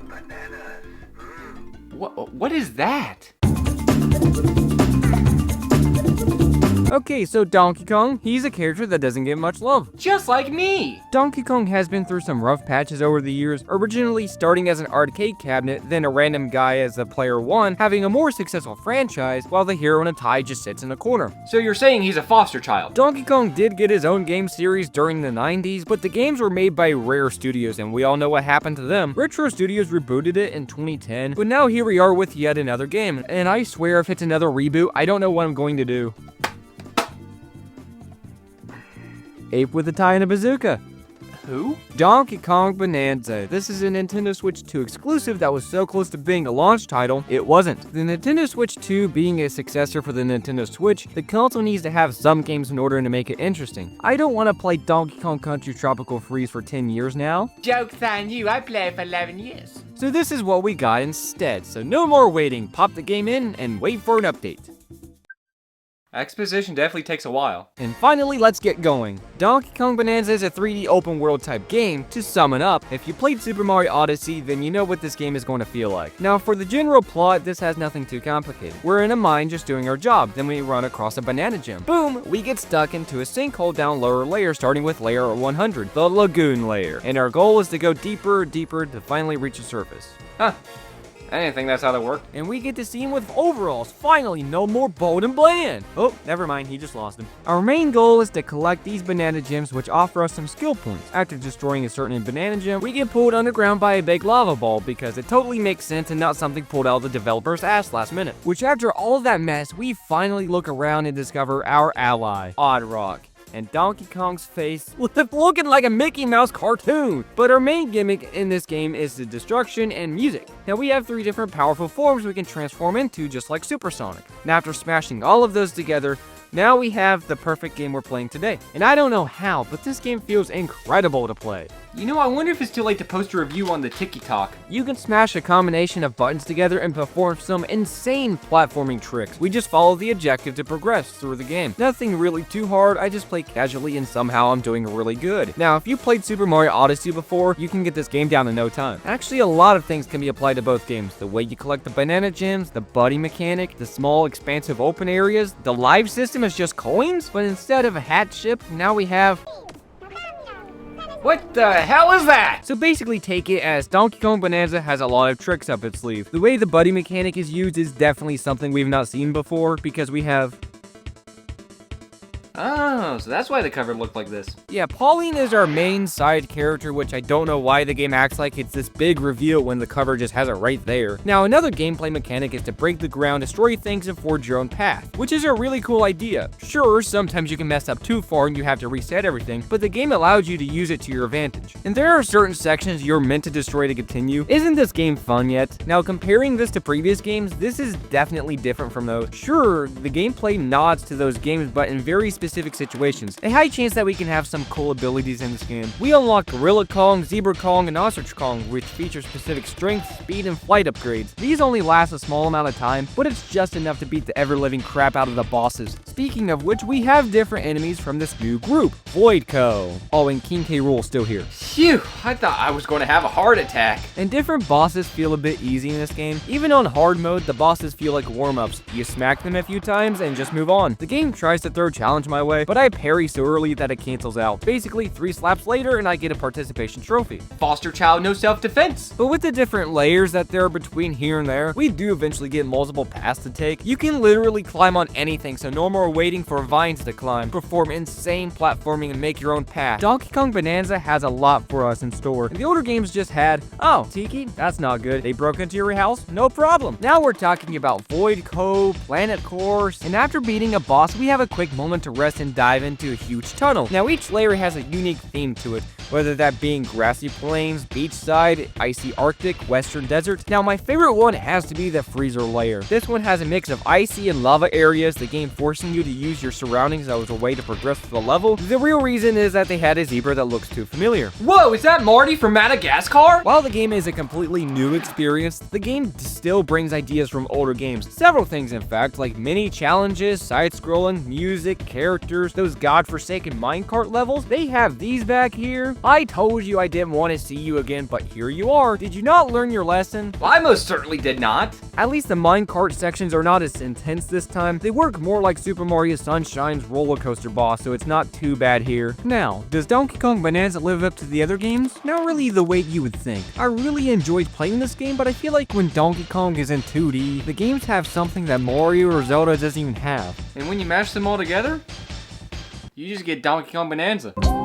Bananas. What is that? Okay, so Donkey Kong, he's a character that doesn't get much love. Just like me! Donkey Kong has been through some rough patches over the years, originally starting as an arcade cabinet, then a random guy as the player one, having a more successful franchise, while the hero in a tie just sits in a corner. So you're saying he's a foster child? Donkey Kong did get his own game series during the 90s, but the games were made by Rare Studios, and we all know what happened to them. Retro Studios rebooted it in 2010, but now here we are with yet another game, and I swear if it's another reboot, I don't know what I'm going to do. Ape with a tie and a bazooka. Who? Donkey Kong Bananza. This is a Nintendo Switch 2 exclusive that was so close to being a launch title, it wasn't. The Nintendo Switch 2 being a successor for the Nintendo Switch, the console needs to have some games in order to make it interesting. I don't want to play Donkey Kong Country Tropical Freeze for 10 years now. Joke's on you, I played for 11 years. So this is what we got instead. So no more waiting, pop the game in and wait for an update. Exposition definitely takes a while. And finally, let's get going. Donkey Kong Bananza is a 3D open world type game. To sum it up, if you played Super Mario Odyssey, then you know what this game is going to feel like. Now, for the general plot, this has nothing too complicated. We're in a mine just doing our job, then we run across a banana gem. Boom! We get stuck into a sinkhole down lower layer, starting with layer 100, the lagoon layer. And our goal is to go deeper to finally reach the surface. Huh. I didn't think that's how that worked. And we get to see him with overalls. Finally, no more Bold and Bland. Oh, never mind, he just lost him. Our main goal is to collect these banana gems, which offer us some skill points. After destroying a certain banana gem, we get pulled underground by a big lava ball because it totally makes sense and not something pulled out of the developer's ass last minute. Which after all of that mess, we finally look around and discover our ally, Odd Rock. And Donkey Kong's face looking like a Mickey Mouse cartoon. But our main gimmick in this game is the destruction and music. Now we have 3 different powerful forms we can transform into, just like Supersonic. Now after smashing all of those together, now we have the perfect game we're playing today. And I don't know how, but this game feels incredible to play. You know, I wonder if it's too late to post a review on the TikTok. You can smash a combination of buttons together and perform some insane platforming tricks. We just follow the objective to progress through the game. Nothing really too hard, I just play casually and somehow I'm doing really good. Now, if you played Super Mario Odyssey before, you can get this game down in no time. Actually, a lot of things can be applied to both games. The way you collect the banana gems, the buddy mechanic, the small expansive open areas, the live system is just coins, but instead of a hat ship, now we have... What the hell is that? So basically take it as Donkey Kong Bananza has a lot of tricks up its sleeve. The way the buddy mechanic is used is definitely something we've not seen before because we have... Oh, so that's why the cover looked like this. Yeah, Pauline is our main side character, which I don't know why the game acts like it's this big reveal when the cover just has it right there. Now, another gameplay mechanic is to break the ground, destroy things, and forge your own path, which is a really cool idea. Sure, sometimes you can mess up too far and you have to reset everything, but the game allows you to use it to your advantage. And there are certain sections you're meant to destroy to continue. Isn't this game fun yet? Now, comparing this to previous games, this is definitely different from those. Sure, the gameplay nods to those games, but in very specific situations. A high chance that we can have some cool abilities in this game. We unlock Gorilla Kong, Zebra Kong, and Ostrich Kong, which feature specific strength, speed, and flight upgrades. These only last a small amount of time, but it's just enough to beat the ever-living crap out of the bosses. Speaking of which, we have different enemies from this new group, Void Co. Oh, and King K. Rool still here. Phew, I thought I was going to have a heart attack. And different bosses feel a bit easy in this game. Even on hard mode, the bosses feel like warm-ups. You smack them a few times and just move on. The game tries to throw challenge my way, but I parry so early that it cancels out. Basically, 3 slaps later and I get a participation trophy. Foster child, no self-defense. But with the different layers that there are between here and there, we do eventually get multiple paths to take. You can literally climb on anything, so no more waiting for vines to climb. Perform insane platforming and make your own path. Donkey Kong Bananza has a lot for us in store. The older games just had, oh, Tiki, that's not good. They broke into your house? No problem. Now we're talking about Void Co, Planet Course, and after beating a boss, we have a quick moment to rest and dive into a huge tunnel. Now each layer has a unique theme to it, whether that being grassy plains, beachside, icy Arctic, western desert. Now my favorite one has to be the freezer layer. This one has a mix of icy and lava areas, the game forcing you to use your surroundings as a way to progress through the level. The real reason is that they had a zebra that looks too familiar. Whoa, is that Marty from Madagascar? While the game is a completely new experience, the game still brings ideas from older games. Several things, in fact, like mini challenges, side-scrolling, music, characters, those godforsaken minecart levels. They have these back here. I told you I didn't want to see you again, but here you are. Did you not learn your lesson? Well, I most certainly did not. At least the minecart sections are not as intense this time. They work more like Super Mario Sunshine's roller coaster boss, so it's not too bad here. Now, does Donkey Kong Bananza live up to the other games? Not really the way you would think. I really enjoyed playing this game, but I feel like when Donkey Kong is in 2D, the games have something that Mario or Zelda doesn't even have. And when you mash them all together, you just get Donkey Kong Bananza.